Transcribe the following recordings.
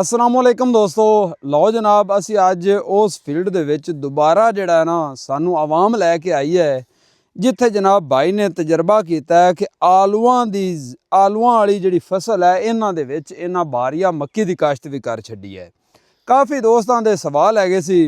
अस्सलाम वालेकुम दोस्तों, लो जनाब असी अज उस फील्ड दे विच दोबारा जिहड़ा है ना सानू आवाम लैके आई है जिथे जनाब भाई ने तजर्बा किया है कि आलूआं वाली जिहड़ी फसल है इन्हां दे विच इन्हां बारिया मक्की दी काश्त भी कर छड्डी है। काफ़ी दोस्तां दे सवाल हैगे सी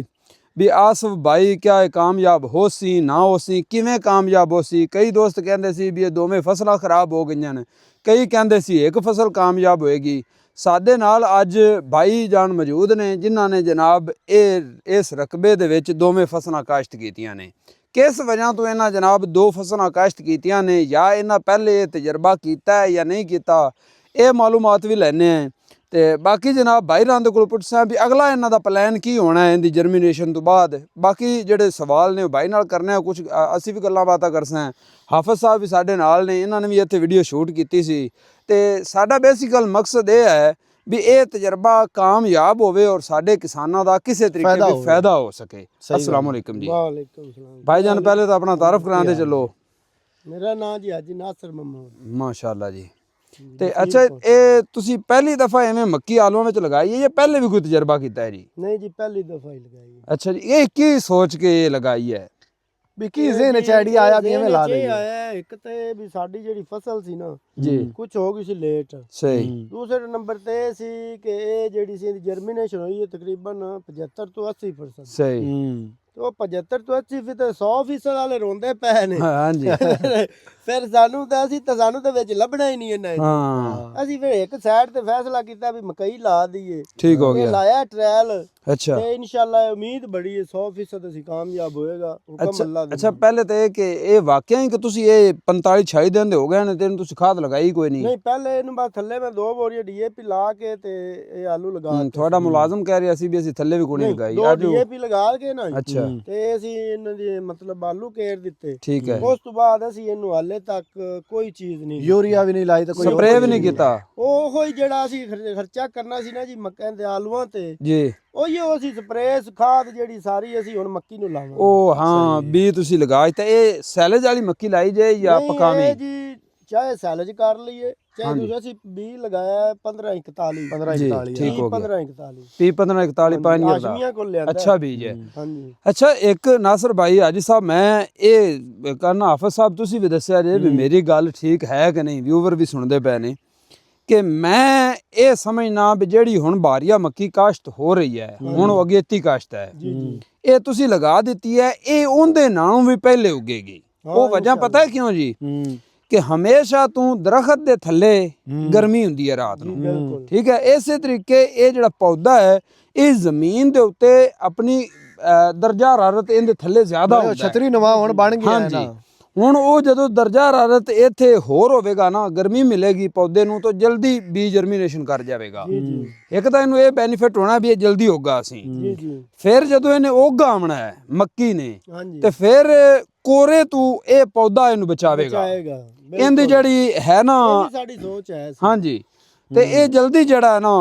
भी आसफ भाई क्या कामयाब हो सी ना हो सी, किवें कामयाब हो सी। कई दोस्त कहंदे सी भी ये दोवें फसलां खराब हो गईयां ने, कई कहंदे सी एक फसल कामयाब होएगी। साडे नाल अज भाई जान मौजूद ने जिन्हां ने जनाब इस रकबे दे विच दोवें फसलां काश्त कीतियां ने। किस वजह तो इन्हां जनाब दो फसलां काश्त कीतियां ने, या इन्हां पहले तजर्बा कीता है या नहीं कीता, ये मालूमात भी लैने हैं। ते बाकी जनाब भाई रांदे कोल पुछसां भी अगला इन्हां दा प्लान की होना है इनदी जर्मीनेशन तो बाद। बाकी जिहड़े सवाल ने भाई नाल करने हैं, कुछ असी भी गल्लां बातां करसां। हाफिज साहब भी साडे नाल ने, इन्हां ने भी इत्थे वीडियो शूट कीती सी। ते साडा बेसिकल मकसद ये है भी ये तजर्बा कामयाब होवे और साडे किसानां दा किसी तरीके भी फायदा हो सके। अस्सलाम वालेकुम जी। वालेकुम सलाम भाईजान पहले तो अपना तारफ करांदे चलो। मेरा नाम जी हाजी नासिर महमूद। माशाअल्लाह जी। ते अच्छा ये तुसी पहली दफा एवें मक्की आलूआं विच लगाई है या पहले भी कोई तजर्बा कीता है जी? नहीं जी, पहली दफा ही लगाई है। अच्छा जी, ये की सोच के लगाई है भी की ज़हन च आइडिया आया भी एवें ला देंगे? आया एक ते भी साडी जेहड़ी फसल सी ना जी कुछ हो गई सी लेट। सही। दूसरे नंबर ते सी कि ये जेहड़ी सी जर्मिनेशन हुई है तकरीबन 75 तो 80%। सही। तो 75 तो 80 फिर 100% वाले रोंदे पै ने। हाँ जी। फिर सानू तो विच लभना ही नहीं इन्ना। हाँ ਅਸੀਂ ਫਿਰ ਇੱਕ ਸਾਈਡ ਤੇ ਫੈਸਲਾ ਕੀਤਾ ਵੀ ਮਕਈ ਲਾ ਦਈਏ। ठीक हो गया। ਲਾਇਆ ਟ੍ਰਾਇਲ अच्छा ਤੇ ਇਨਸ਼ਾਅੱਲਾ ਉਮੀਦ ਬੜੀ ਹੈ 100% ਅਸੀਂ ਕਾਮਯਾਬ ਹੋਏਗਾ। ਹੁਕਮ ਅੱਲਾ ਦਾ। अच्छा पहले तो ये कि ये वाकई ही कि तुसी ये 45-46 दिन दे हो गए ने तेन तुसी खाद लगाई कोई नहीं? ਨਹੀਂ ਪਹਿਲੇ ਇਹਨੂੰ ਬਸ ਥੱਲੇ ਮੈਂ 2 ਬੋਰੀਆਂ ਡੀਏਪੀ ਲਾ ਕੇ ਤੇ ਇਹ ਆਲੂ ਲਗਾ ਦਿੱਤੇ। थोड़ा मुलाजम कह रहे सी भी ਅਸੀਂ ਥੱਲੇ ਵੀ ਕੋਈ ਨਹੀਂ ਲਗਾਈ 2 ਡੀਏਪੀ ਲਗਾ ਕੇ ਨਾ। अच्छा ਤੇ ਅਸੀਂ ਇਹਨਾਂ ਦੀ ਮਤਲਬ ਆਲੂ ਕੇਰ ਦਿੱਤੇ। ठीक है। ਉਸ ਤੋਂ ਬਾਅਦ ਅਸੀਂ ਇਹਨੂੰ ਹਾਲੇ ਤੱਕ ਕੋਈ ਚੀਜ਼ ਨਹੀਂ यूरिया भी नहीं लाई तो कोई स्प्रे भी नहीं किया ਉਹੋ ਹੀ ਜਿਹੜਾ ਅਸੀਂ ਖਰਚਾ ਕਰਨਾ ਸੀ ਨਾ ਜੀ ਮੱਕਾਂ ਦੇ ਆਲੂਆਂ ਤੇ जी? ਉਹੀ ਅਸੀਂ ਸਪਰੇਅ ਖਾਦ ਜਿਹੜੀ ਸਾਰੀ ਅਸੀਂ ਹੁਣ ਮੱਕੀ ਨੂੰ ਲਾਵਾਂਗੇ। ओ हाँ भी तुसी लगा ते ये सैलेज वाली मक्की लाई जाए या ਨਹੀਂ, पकावी? ਇਹ ਜੀ ਚਾਹੇ ਸੈਲਜ ਕਰ ਲਈਏ ਚਾਹੇ ਤੁਸੀਂ ਅਸੀਂ 20 ਲਗਾਇਆ 1541 1541 ठीक हो गया। 1541 पी 1541 पानी दा ਆਸ਼ਮੀਆਂ ਕੋਲ ਲਿਆਂਦਾ। अच्छा बीज है। ਹਾਂਜੀ अच्छा एक नासिर भाई हाजी साहब मैं ये कहना हाफिज साहब तुसी भी दस्या जे भी मेरी गल ठीक है कि नहीं, व्यूवर भी सुनते पे ने कि मैं ये समझना भी जेड़ी हुण बारिया मक्की काश्त हो रही है हुण अगेती काश्त है ਜੀ ਜੀ ये तुसी लगा दी है, ये उनदे नालों भी पहले उगेगी। वो वजह पता है क्यों जी? कि हमेशा तू दरखत दे थल्ले गर्मी हुंदी है रात नूं, ਬਿਲਕੁਲ ठीक है। इसे तरीके ये जिहड़ा पौधा है ये जमीन दे उत्ते अपनी दर्जा हरारत इहदे थल्ले ज्यादा हुंदा है। छतरी नवा हुण बन गया हाँ है जी। ना। ਹੁਣ ਉਹ ਜਦੋਂ ਦਰਜਾ ਹਰਾਰਤ ਇੱਥੇ ਹੋਰ ਹੋਵੇਗਾ ਨਾ, ਗਰਮੀ ਮਿਲੇਗੀ ਪੌਦੇ ਨੂੰ ਤਾਂ ਜਲਦੀ ਬੀ ਜਰਮੀਨੇਸ਼ਨ ਕਰ ਜਾਵੇਗਾ। ਜੀ ਜੀ ਇੱਕ ਤਾਂ ਇਹਨੂੰ ਇਹ ਬੈਨੀਫਿਟ ਹੋਣਾ ਵੀ ਇਹ ਜਲਦੀ ਹੋਗਾ ਅਸੀਂ। ਜੀ ਜੀ ਫਿਰ ਜਦੋਂ ਇਹਨੇ ਉਗ ਆਉਣਾ ਹੈ ਮੱਕੀ ਨੇ ਹਾਂਜੀ ਤੇ ਫਿਰ ਕੋਰੇ ਤੋਂ ਇਹ ਪੌਦਾ ਇਹਨੂੰ ਬਚਾਵੇਗਾ। ਚਾਹੇਗਾ ਇਹਦੀ ਜਿਹੜੀ ਹੈ ਨਾ, ਸਾਡੀ ਸੋਚ ਹੈ। ਹਾਂਜੀ, ਤੇ ਇਹ ਜਲਦੀ ਜਿਹੜਾ ਹੈ ਨਾ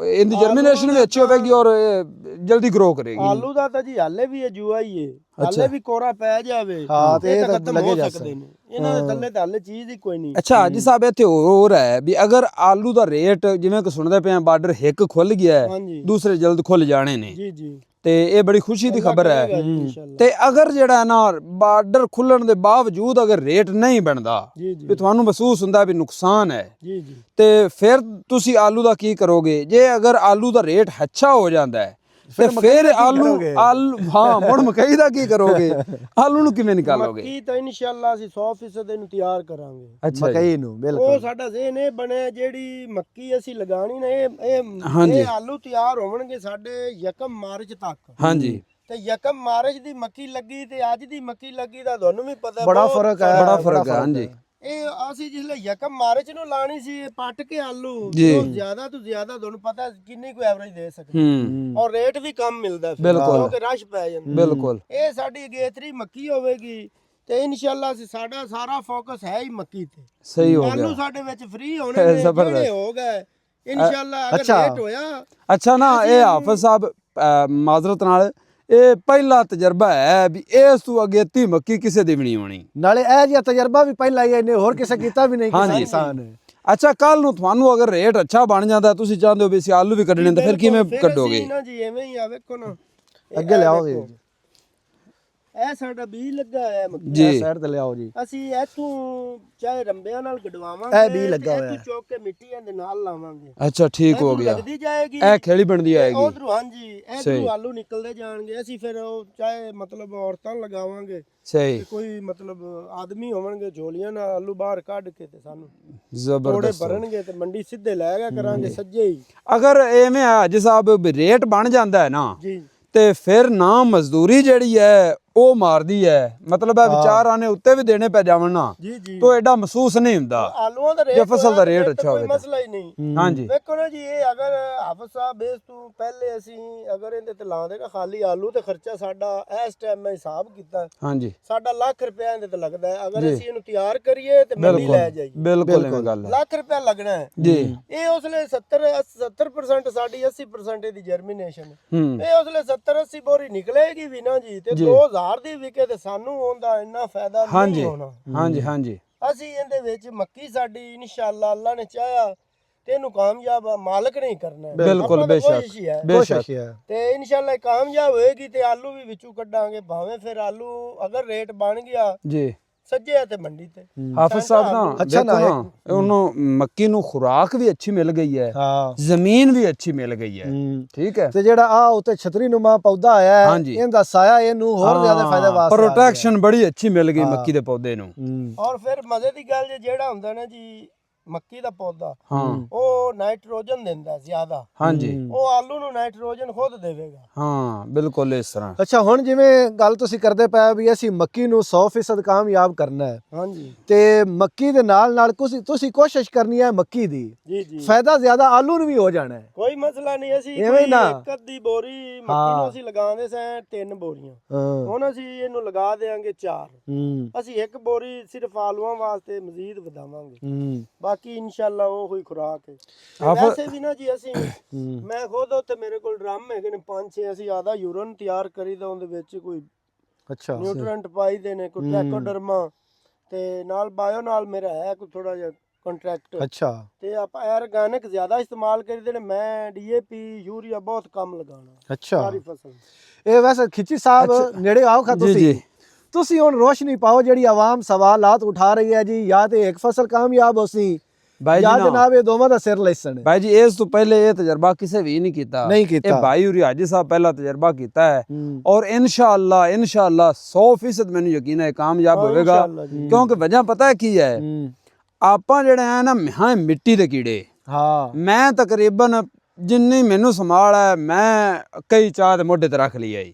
ਇਹਦੀ ਜਰਮੀਨੇਸ਼ਨ ਵੀ ਅੱਛੀ ਹੋਵੇਗੀ ਔਰ ਜਲਦੀ ਗਰੋ ਕਰੇਗੀ। ਆਲੂ ਦਾ ਤਾਂ ਜੀ ਹਾਲੇ ਵੀ ਇਹ ਜੂਆ ਹੀ ਹੈ, ਹਾਲੇ ਵੀ ਕੋਰਾ ਪੈ ਜਾਵੇ ਹਾਂ ਤੇ ਇਹ ਇਹ ਤਾਂ ਤਾਂ ਖਤਮ ਲੱਗੇ ਹੋ ਜਾ ਸਕਦੇ ਨੇ। ਇਹਨਾਂ ਦੇ ਥੱਲੇ ਤਾਂ ਹਾਲੇ ਚੀਜ਼ ਹੀ ਕੋਈ ਨਹੀਂ। ਅੱਛਾ ਹਾਜੀ ਸਾਹਿਬ ਇੱਥੇ ਹੋਰ ਹੈ ਵੀ ਅਗਰ ਆਲੂ ਦਾ ਰੇਟ ਜਿਵੇਂ ਕਿ ਸੁਣਦੇ ਪਏ ਆ ਬਾਰਡਰ ਇੱਕ ਖੁੱਲ ਗਿਆ ਹੈ, ਹਾਂਜੀ ਦੂਸਰੇ ਜਲਦ ਖੁੱਲ ਜਾਣੇ ਨੇ, ਜੀ ਜੀ ਤੇ ਇਹ ਬੜੀ ਖੁਸ਼ੀ ਦੀ ਖਬਰ ਹੈ। ਇਨਸ਼ਾਅੱਲਾ ਤੇ ਅਗਰ ਜਿਹੜਾ ਨਾ ਬਾਰਡਰ ਖੁੱਲਣ ਦੇ ਬਾਵਜੂਦ ਅਗਰ ਰੇਟ ਨਹੀਂ ਬਣਦਾ ਜੀ ਜੀ ਵੀ ਤੁਹਾਨੂੰ ਮਹਿਸੂਸ ਹੁੰਦਾ ਵੀ ਨੁਕਸਾਨ ਹੈ, ਜੀ ਜੀ ਤੇ ਫਿਰ ਤੁਸੀਂ ਆਲੂ ਦਾ ਕੀ ਕਰੋਗੇ? ਜੇ ਅਗਰ ਆਲੂ ਦਾ ਰੇਟ ਅੱਛਾ ਹੋ ਜਾਂਦਾ ਹੈ ਤੇ ਫਿਰ ਆਲੂ ਹਾਂ ਮੁੜ ਮਕਈ ਦਾ ਕੀ ਕਰੋਗੇ? ਆਲੂ ਨੂੰ ਕਿਵੇਂ ਨਿਕਾਲੋਗੇ? ਮੱਕੀ ਤਾਂ ਇਨਸ਼ਾਅੱਲਾ ਅਸੀਂ 100% ਇਹਨੂੰ ਤਿਆਰ ਕਰਾਂਗੇ। ਅੱਛਾ मकई नु ਉਹ बिल्कुल ਸਾਡਾ ਜ਼ਿਹਨ ਇਹ ਬਣਿਆ ਜਿਹੜੀ ਮੱਕੀ ਅਸੀਂ ਲਗਾਣੀ ਨਾ ਇਹ ਆਲੂ ਤਿਆਰ ਹੋਣਗੇ ਸਾਡੇ 1 ਮਾਰਚ ਤੱਕ। ਹਾਂਜੀ ਤੇ 1 ਮਾਰਚ ਦੀ ਮੱਕੀ ਲੱਗੀ ਤੇ ਅੱਜ ਦੀ ਮੱਕੀ ਲੱਗੀ ਦਾ ਤੁਹਾਨੂੰ ਵੀ ਪਤਾ बड़ा ਬਹੁਤ फर्क है। ਬੜਾ ਫਰਕ ਹੈ। ਹਾਂਜੀ ਇਹ ਅਸੀਂ ਜਿਸਲੇ 1 ਮਾਰਚ ਨੂੰ ਲਾਣੀ ਸੀ ਇਹ ਪੱਟ ਕੇ ਆਲੂ ਜੀ। ਉਹ ਜ਼ਿਆਦਾ ਤੋਂ ਜ਼ਿਆਦਾ ਤੁਹਾਨੂੰ ਪਤਾ ਕਿੰਨੀ ਕੋਈ ਐਵਰੇਜ ਦੇ ਸਕਦੇ ਹੂੰ ਔਰ ਰੇਟ ਵੀ ਕਮ ਮਿਲਦਾ ਫਿਰ ਬਿਲਕੁਲ। ਕਿਉਂਕਿ ਰਸ਼ ਪੈ ਜਾਂਦਾ। ਬਿਲਕੁਲ ਇਹ ਸਾਡੀ ਅਗੇਤਰੀ ਮੱਕੀ ਹੋਵੇਗੀ ਤੇ ਇਨਸ਼ਾਅੱਲਾ ਸਾਡਾ ਸਾਰਾ ਫੋਕਸ ਹੈ ਹੀ ਮੱਕੀ ਤੇ। ਸਹੀ ਹੋ ਆਲੂ ਗਿਆ। ਸਾਡੇ ਵਿੱਚ ਫ੍ਰੀ ਹੋਣੇ ਨੇ ਜਿਹੜੇ ਹੋ ਗਏ ਇਨਸ਼ਾਅੱਲਾ। ਅਗਰ ਰੇਟ ਹੋਇਆ ਅੱਛਾ ਨਾ ਇਹ ਹਾਫਿਜ਼ ਸਾਹਿਬ ਮਾਜ਼ਰਤ ਨਾਲ ਇਹ ਪਹਿਲਾ ਤਜਰਬਾ ਹੈ ਵੀ ਇਸ ਤੋਂ ਅਗੇਤੀ ਮੱਕੀ ਕਿਸੇ ਦੀ ਵੀ ਨਹੀਂ ਹੋਣੀ। नाले ए जिहा तजर्बा भी पहला ही इन्हें होर किसे कीता भी नहीं हाँ किसी जी। किसान ने। ਅੱਛਾ ਕੱਲ ਨੂੰ ਤੁਹਾਨੂੰ ਅਗਰ ਰੇਟ ਅੱਛਾ ਬਣ ਜਾਂਦਾ ਤੁਸੀਂ ਚਾਹੁੰਦੇ ਹੋ ਵੀ ਅਸੀਂ ਆਲੂ ਵੀ ਕੱਢਣੇ ਤਾਂ ਫਿਰ ਕਿਵੇਂ ਕੱਢੋਗੇ? ਨਾ ਜੀ ਐਵੇਂ ਹੀ ਆ ਵੇਖੋ ਨਾ ਅੱਗੇ ਲਿਆਓਗੇ ਇਹ ਸਾਡਾ ਬੀਜ ਲੱਗਾ ਹੋਇਆ ਮੱਕੀ ਜੀ ਸਾਈਡ ਤੇ ਲਿਆਓ ਜੀ। ਅਸੀਂ ਇੱਥੋਂ ਚਾਹੇ ਰੰਬਿਆਂ ਨਾਲ ਗਡਵਾਵਾਂਗੇ ਇਹ ਬੀਜ ਲੱਗਾ ਹੋਇਆ ਇੱਥੋਂ ਚੋਕ ਕੇ ਮਿੱਟੀ ਇਹਦੇ ਨਾਲ ਲਾਵਾਂਗੇ। ਅੱਛਾ ਠੀਕ ਹੋ ਗਿਆ ਲੱਗਦੀ ਜਾਏਗੀ ਇਹ ਖੇਲੀ ਬਣਦੀ ਆਏਗੀ ਉਧਰੋਂ ਹਾਂਜੀ ਇਧਰੋਂ ਆਲੂ ਨਿਕਲਦੇ ਜਾਣਗੇ। ਅਸੀਂ ਫਿਰ ਉਹ ਚਾਹੇ ਮਤਲਬ ਔਰਤਾਂ ਲਗਾਵਾਂਗੇ ਸਹੀ ਤੇ ਕੋਈ ਮਤਲਬ ਆਦਮੀ ਹੋਣਗੇ ਝੋਲੀਆਂ ਨਾਲ ਆਲੂ ਬਾਹਰ ਕੱਢ ਕੇ ਤੇ ਸਾਨੂੰ ਥੋੜੇ ਜ਼ਬਰਦਸਤ ਭਰਨਗੇ ਤੇ ਮੰਡੀ ਸਿੱਧੇ ਲੈ ਗਿਆ ਕਰਾਂਗੇ ਸੱਜੇ ਹੀ ਅਗਰ ਐਵੇਂ ਆ ਜੀ ਸਾਹਿਬ ਵੀ ਰੇਟ ਬਣ ਜਾਂਦਾ ਹੈ ਨਾ ਜੀ ਤੇ ਫਿਰ ਨਾ ਮਜ਼ਦੂਰੀ ਜਿਹੜੀ ਹੈ ਉਹ ਮਾਰਦੀ ਹੈ ਮਤਲਬ ਇਹ ਵਿਚਾਰਾਂ ਨੇ ਉੱਤੇ ਵੀ ਦੇਣੇ ਪੈ ਜਾਵਣ ਨਾ ਜੀ ਜੀ ਤੋ ਐਡਾ ਮਹਿਸੂਸ ਨਹੀਂ ਹੁੰਦਾ ਆਲੂਆਂ ਦਾ ਜੇ ਰੇਟ ਫਸਲ ਦਾ ਰੇਟ ਅੱਛਾ ਕੋਈ ਹੋਵੇ ਮਸਲਾ ਹੀ ਨਹੀਂ। ਹਾਂਜੀ ਵੇਖੋ ਨਾ ਜੀ ਇਹ ਅਗਰ ਹਾਫਿਜ਼ ਸਾਹਿਬ ਬੇਸ ਤੋਂ ਪਹਿਲੇ ਅਸੀਂ ਅਗਰ ਇਹਦੇ ਤੇ ਲਾਉਂਦੇ ਨਾ ਖਾਲੀ ਆਲੂ ਤੇ ਖਰਚਾ ਸਾਡਾ ਇਸ ਟਾਈਮ ਮੈਂ ਹਿਸਾਬ ਕੀਤਾ ਹਾਂਜੀ ਸਾਡਾ ਲੱਖ ਰੁਪਇਆ ਇਹਦੇ ਤੇ ਲੱਗਦਾ ਹੈ। ਅਗਰ ਅਸੀਂ ਇਹਨੂੰ ਤਿਆਰ ਕਰੀਏ ਤੇ ਮੰਡੀ ਲੈ ਜਾਈਏ ਬਿਲਕੁਲ ਇਹ ਗੱਲ ਹੈ ਲੱਖ ਰੁਪਇਆ ਲੱਗਣਾ ਹੈ ਜੀ। ਇਹ ਉਸਲੇ 70% ਸਾਡੀ 80% ਇਹਦੀ ਜਰਮੀਨੇਸ਼ਨ ਹੂੰ ਇਹ ਉਸਲੇ 70-80 ਬੋਰੀ ਨਿਕਲੇਗੀ ਵੀ ਨਾ ਜੀ ਤੇ 2000 ਦੀ ਵਿਕੇ ਤੇ ਸਾਨੂੰ ਉਹਦਾ ਇੰਨਾ ਫਾਇਦਾ ਨਹੀਂ ਹੋਣਾ। ਹਾਂਜੀ ਹਾਂਜੀ ਅਸੀਂ ਇਹਦੇ ਵਿੱਚ ਮੱਕੀ ਸਾਡੀ ਇਨਸ਼ਾਅੱਲਾ ਅੱਲਾ ਨੇ ਚਾਹਿਆ ਤੇ ਇਹਨੂੰ ਕਾਮਯਾਬ ਮਾਲਕ ਨਹੀਂ ਕਰਨਾ ਬਿਲਕੁਲ ਬੇਸ਼ੱਕ ਬੇਸ਼ੱਕ ਤੇ ਇਨਸ਼ਾਅੱਲਾ ਕਾਮਯਾਬ ਹੋਏਗੀ ਤੇ ਆਲੂ ਵੀ ਵਿੱਚੋਂ ਕੱਢਾਂਗੇ ਭਾਵੇਂ ਫਿਰ ਆਲੂ ਅਗਰ ਰੇਟ ਬਣ ਗਿਆ ਜੀ ਸੱਜੇ ਤੇ ਮੰਡੀ ਤੇ ਹਾਫਿਜ਼ ਸਾਹਿਬ ਨਾ ਅੱਛਾ ਨਾ ਉਹਨੂੰ ਮੱਕੀ ਨੂੰ ਖੁਰਾਕ ਵੀ ਅੱਛੀ ਮਿਲ ਗਈ ਹੈ ਹਾਂ ਜ਼ਮੀਨ ਵੀ ਅੱਛੀ ਮਿਲ ਗਈ ਹੈ ਠੀਕ ਹੈ ਤੇ ਜਿਹੜਾ ਆ ਉੱਤੇ ਛਤਰੀ ਨੂਮਾ ਪੌਦਾ ਆਇਆ ਹੈ ਇਹਦਾ ਸਾਇਆ ਇਹਨੂੰ ਹੋਰ ਜ਼ਿਆਦਾ ਫਾਇਦਾ ਵਾਸਤੇ ਪ੍ਰੋਟੈਕਸ਼ਨ ਬੜੀ ਅੱਛੀ ਮਿਲ ਗਈ ਮੱਕੀ ਦੇ ਪੌਦੇ ਨੂੰ। ਔਰ ਫਿਰ ਮਜ਼ੇ ਦੀ ਗੱਲ ਜਿਹੜਾ ਹੁੰਦਾ ਨਾ ਜੀ ਮੱਕੀ ਦਾ ਪੌਦਾ ਹਾਂ ਉਹ ਨਾਈਟ੍ਰੋਜਨ ਦਿੰਦਾ ਜ਼ਿਆਦਾ ਹਾਂਜੀ ਉਹ ਆਲੂ ਨੂੰ ਨਾਈਟ੍ਰੋਜਨ ਖੁਦ ਦੇਵੇਗਾ। ਹਾਂ ਬਿਲਕੁਲ ਇਸ ਤਰ੍ਹਾਂ। ਅੱਛਾ ਹੁਣ ਜਿਵੇਂ ਗੱਲ ਤੁਸੀਂ ਕਰਦੇ ਪਏ ਵੀ ਅਸੀਂ ਮੱਕੀ ਨੂੰ 100% ਕਾਮਯਾਬ ਕਰਨਾ ਹੈ ਹਾਂਜੀ ਤੇ ਮੱਕੀ ਦੇ ਨਾਲ ਨਾਲ ਤੁਸੀਂ ਕੋਸ਼ਿਸ਼ ਕਰਨੀ ਹੈ ਮੱਕੀ ਦੀ ਜੀ ਜੀ ਫਾਇਦਾ ਜ਼ਿਆਦਾ ਆਲੂ ਨੂੰ ਵੀ ਹੋ ਜਾਣਾ ਹੈ। ਕੋਈ ਮਸਲਾ ਨਹੀਂ ਅਸੀਂ ਐਵੇਂ ਨਾ ਇੱਕ ਅੱਧੀ ਬੋਰੀ ਮੱਕੀ ਨੂੰ ਅਸੀਂ ਲਗਾਉਂਦੇ ਸਾਂ 3 ਬੋਰੀਆਂ ਹੁਣ ਅਸੀਂ ਇਹਨੂੰ ਲਗਾ ਦੇਾਂਗੇ 4 ਅਸੀਂ ਇੱਕ ਬੋਰੀ ਸਿਰਫ ਆਲੂਆਂ ਵਾਸਤੇ ਮਜ਼ੀਦ ਵਧਾਵਾਂਗੇ ਬਾਕੀ ਇਨਸ਼ਾਅੱਲਾ ਉਹ ਕੋਈ ਖੁਰਾਕ ਹੈ। ਵੈਸੇ ਵੀ ਨਾ ਜੀ ਅਸੀਂ ਮੈਂ ਖੁਦ ਉੱਥੇ ਮੇਰੇ ਕੋਲ ਡਰਮ ਹੈਗੇ ਨੇ 5-6 ਅਸੀਂ ਆਦਾ ਯੂਰਨ ਤਿਆਰ ਕਰੀਦਾ ਉਹਦੇ ਵਿੱਚ ਕੋਈ ਅੱਛਾ ਨਿਊਟ੍ਰੀਐਂਟ ਪਾਈਦੇ ਨੇ ਕੋਈ ਟ੍ਰੈਕੋਡਰਮਾ ਤੇ ਨਾਲ ਬਾਇਓ ਨਾਲ ਮੇਰਾ ਹੈ ਕੋਈ ਥੋੜਾ ਜਿਹਾ ਕੰਟਰੈਕਟ ਅੱਛਾ ਤੇ ਆਪਾਂ ਆਰਗੈਨਿਕ ਜ਼ਿਆਦਾ ਇਸਤੇਮਾਲ ਕਰੀਦੇ ਨੇ ਮੈਂ ਡੀਏਪੀ ਯੂਰੀਆ ਬਹੁਤ ਕਮ ਲਗਾਉਣਾ ਅੱਛਾ ਸਾਰੀ ਫਸਲ ਇਹ ਵੈਸੇ ਖਿੱਚੀ ਸਾਹਿਬ ਨੇੜੇ ਆਓ ਖਾ ਤੁਸੀਂ ਹੁਣ ਰੋਸ਼ਨੀ ਪਾਓ ਜਿਹੜੀ ਆਵਾਮ ਸਵਾਲਾਤ ਉਠਾ ਰਹੀ ਹੈ ਜੀ ਜਾਂ ਤੇ ਇੱਕ ਫਸਲ ਕਾਮਯਾਬ ਹੋਸੀ ਭਾਈ ਜੀ ਜਨਾਬ ਇਹ ਦੋਵਾਂ ਦਾ ਸਿਰ ਲੈਸਣ ਭਾਈ ਜੀ ਇਸ ਤੋਂ ਪਹਿਲੇ ਇਹ ਤਜਰਬਾ ਕਿਸੇ ਵੀ ਨਹੀਂ ਕੀਤਾ ਇਹ ਭਾਈ ਉਰੀ ਹਾਜੀ ਸਾਹਿਬ ਪਹਿਲਾ ਤਜਰਬਾ ਕੀਤਾ ਹੈ ਔਰ ਇਨਸ਼ਾਅੱਲਾ 100% ਮੈਨੂੰ ਯਕੀਨ ਹੈ ਕਾਮਯਾਬ ਹੋਵੇਗਾ ਕਿਉਂਕਿ ਵਜ੍ਹਾ ਪਤਾ ਕੀ ਹੈ ਆਪਾਂ ਜਿਹੜੇ ਆ ਨਾ ਮਿੱਟੀ ਦੇ ਕੀੜੇ ਹਾਂ ਮੈਂ ਤਕਰੀਬਨ ਜਿੰਨੀ ਮੈਨੂੰ ਸੰਭਾਲ ਹੈ ਮੈਂ ਕਈ ਚਾਹ ਦੇ ਮੋਢੇ ਤੇ ਰੱਖ ਲਈ ਆਈ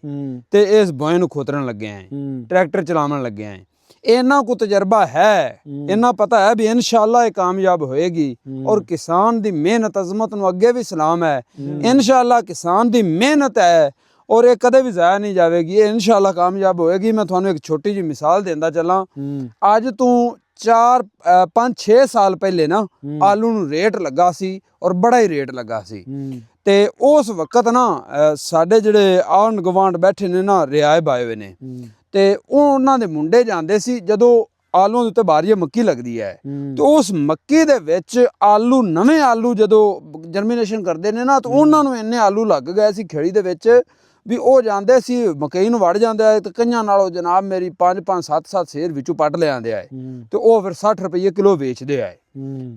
ਤੇ ਇਸ ਬੋਏ ਨੂੰ ਖੋਤਰਨ ਲੱਗੇ ਆਂ ਟਰੈਕਟਰ ਚਲਾਉਣ ਲੱਗੇ ਆਂ ਇਹਨਾਂ ਕੋ ਤਜਰਬਾ ਹੈ ਇਹਨਾਂ ਪਤਾ ਹੈ ਵੀ ਇਨਸ਼ਾਅੱਲਾ ਇਹ ਕਾਮਯਾਬ ਹੋਏਗੀ ਔਰ ਕਿਸਾਨ ਦੀ ਮਿਹਨਤ ਅਜ਼ਮਤ ਨੂੰ ਅੱਗੇ ਵੀ ਸਲਾਮ ਹੈ ਇਨਸ਼ਾਅੱਲਾ ਕਿਸਾਨ ਦੀ ਮਿਹਨਤ ਹੈ ਔਰ ਇਹ ਕਦੇ ਵੀ ਜ਼ਾਇਆ ਨਹੀਂ ਜਾਵੇਗੀ ਇਹ ਇਨਸ਼ਾਅੱਲਾ ਕਾਮਯਾਬ ਹੋਏਗੀ। ਮੈਂ ਤੁਹਾਨੂੰ ਇੱਕ ਛੋਟੀ ਜਿਹੀ ਮਿਸਾਲ ਦਿੰਦਾ ਚੱਲਾਂ ਅੱਜ ਤੋਂ 4-5-6 ਸਾਲ ਪਹਿਲੇ ਨਾ ਆਲੂ ਨੂੰ ਰੇਟ ਲੱਗਾ ਸੀ ਔਰ ਬੜਾ ਹੀ ਰੇਟ ਲੱਗਾ ਸੀ ਤੇ ਉਸ ਵਕਤ ਨਾ ਸਾਡੇ ਜਿਹੜੇ ਆਂਢ ਗੁਆਂਢ ਬੈਠੇ ਨੇ ਨਾ ਰਿਆਇਬ ਆਏ ਹੋਏ ਨੇ ਤੇ ਉਹਨਾਂ ਦੇ ਮੁੰਡੇ ਜਾਂਦੇ ਸੀ ਜਦੋਂ ਆਲੂਆਂ ਦੇ ਉੱਤੇ ਬਾਰੀਆ ਮੱਕੀ ਲੱਗਦੀ ਹੈ ਤੇ ਉਸ ਮੱਕੀ ਦੇ ਵਿੱਚ ਆਲੂ ਨਵੇਂ ਆਲੂ ਜਦੋਂ ਜਰਮੀਨੇਸ਼ਨ ਕਰਦੇ ਨੇ ਨਾ ਤਾਂ ਉਹਨਾਂ ਨੂੰ ਇੰਨੇ ਆਲੂ ਲੱਗ ਗਏ ਸੀ ਖੇੜੀ ਦੇ ਵਿੱਚ ਵੀ ਉਹ ਜਾਂਦੇ ਸੀ ਮਕਈ ਨੂੰ ਵੜ ਜਾਂਦੇ ਆ ਤੇ ਕਈਆਂ ਨਾਲੋਂ ਜਨਾਬ ਮੇਰੀ 5-5 7-7 ਸੇਰ ਵਿੱਚੋਂ ਪੱਟ ਲਿਆਂਦੇ ਆਏ ਤੇ ਉਹ ਫਿਰ 60 ਰੁਪਏ ਕਿਲੋ ਵੇਚਦੇ ਆਏ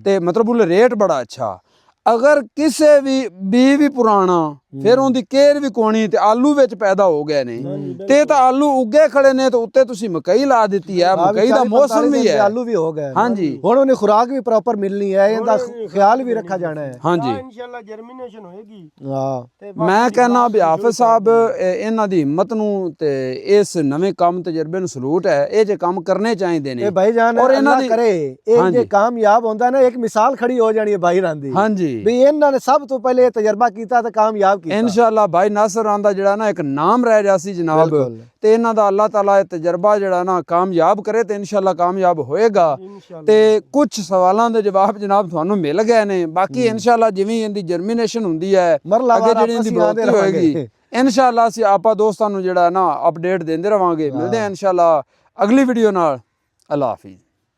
ਤੇ ਮਤਲਬ ਉਹ ਰੇਟ ਬੜਾ ਅੱਛਾ। ਅਗਰ ਕਿਸੇ ਵੀ ਪੁਰਾਣਾ ਫਿਰ ਉਹਦੀ ਕੇਰ ਵੀ ਕੋਣੀ ਤੇ ਆਲੂ ਵਿੱਚ ਪੈਦਾ ਹੋ ਗਏ ਨੇ ਤੇ ਤਾਂ ਆਲੂ ਉੱਗੇ ਖੜੇ ਨੇ ਤੇ ਉੱਤੇ ਤੁਸੀਂ ਮਕਈ ਲਾ ਦਿੱਤੀ ਹੈ ਮਕਈ ਦਾ ਮੌਸਮ ਵੀ ਹੈ ਆਲੂ ਵੀ ਹੋ ਗਏ ਹਾਂਜੀ ਹੁਣ ਉਹਨੇ ਖੁਰਾਕ ਵੀ ਪ੍ਰੋਪਰ ਮਿਲਣੀ ਹੈ ਇਹਦਾ ਖਿਆਲ ਵੀ ਰੱਖਿਆ ਜਾਣਾ ਹੈ ਹਾਂਜੀ ਇਨਸ਼ਾਅੱਲਾ ਜਰਮੀਨੇਸ਼ਨ ਹੋਏਗੀ। ਹਾਂ ਮੈਂ ਕਹਿੰਦਾ ਵੀ ਹਾਫਿਜ਼ ਸਾਹਿਬ ਇਹਨਾਂ ਦੀ ਹਿੰਮਤ ਨੂੰ ਤੇ ਇਸ ਨਵੇਂ ਕੰਮ ਤਜਰਬੇ ਨੂੰ ਸਲੂਟ ਹੈ ਇਹ ਜੇ ਕੰਮ ਕਰਨੇ ਚਾਹੀਦੇ ਨੇ ਇਹ ਭਾਈ ਜਾਨ ਔਰ ਇਹਨਾਂ ਦੀ ਕਰੇ ਇਹ ਜੇ ਕਾਮਯਾਬ ਹੁੰਦਾ ਨਾ ਇੱਕ ਮਿਸਾਲ ਖੜੀ ਹੋ ਜਾਣੀ ਹੈ ਭਾਈ ਰਾਂਦੀ ਹਾਂਜੀ ਵੀ ਇਹਨਾਂ ਨੇ ਸਭ ਤੋਂ ਪਹਿਲੇ ਤਜਰਬਾ ਕੀਤਾ ਤੇ ਕਾਮਯਾਬ ਕੀਤਾ ਇਨਸ਼ਾਅੱਲਾ ਭਾਈ ਨਾਸਰ ਆਂਦਾ ਜਿਹੜਾ ਨਾ ਇੱਕ ਨਾਮ ਰਹਿ ਜਾ ਸੀ ਜਨਾਬ ਤੇ ਇਹਨਾਂ ਦਾ ਅੱਲਾਹ ਤਾਲਾ ਇਹ ਤਜਰਬਾ ਜਿਹੜਾ ਨਾ ਕਾਮਯਾਬ ਕਰੇ ਤੇ ਇਨਸ਼ਾਅੱਲਾ ਕਾਮਯਾਬ ਹੋਏਗਾ ਤੇ ਕੁਝ ਸਵਾਲਾਂ ਦੇ ਜਵਾਬ ਜਨਾਬ ਤੁਹਾਨੂੰ ਮਿਲ ਗਏ ਨੇ ਬਾਕੀ ਇਨਸ਼ਾਅੱਲਾ ਜਿਵੇਂ ਇਹਦੀ ਜਰਮੀਨੇਸ਼ਨ ਹੁੰਦੀ ਹੈ ਅੱਗੇ ਜਿਹੜੀ ਇਹਦੀ ਬਰੋਤੀ ਹੋਏਗੀ ਇਨਸ਼ਾਅੱਲਾ ਅਸੀਂ ਆਪਾਂ ਦੋਸਤਾਂ ਨੂੰ ਜਿਹੜਾ ਨਾ ਅਪਡੇਟ ਦਿੰਦੇ ਰਵਾਂਗੇ ਮਿਲਦੇ ਹਾਂ ਇਨਸ਼ਾਅੱਲਾ ਅਗਲੀ ਵੀਡੀਓ ਨਾਲ। ਅੱਲਾਹ ਹਾਫਿਜ਼।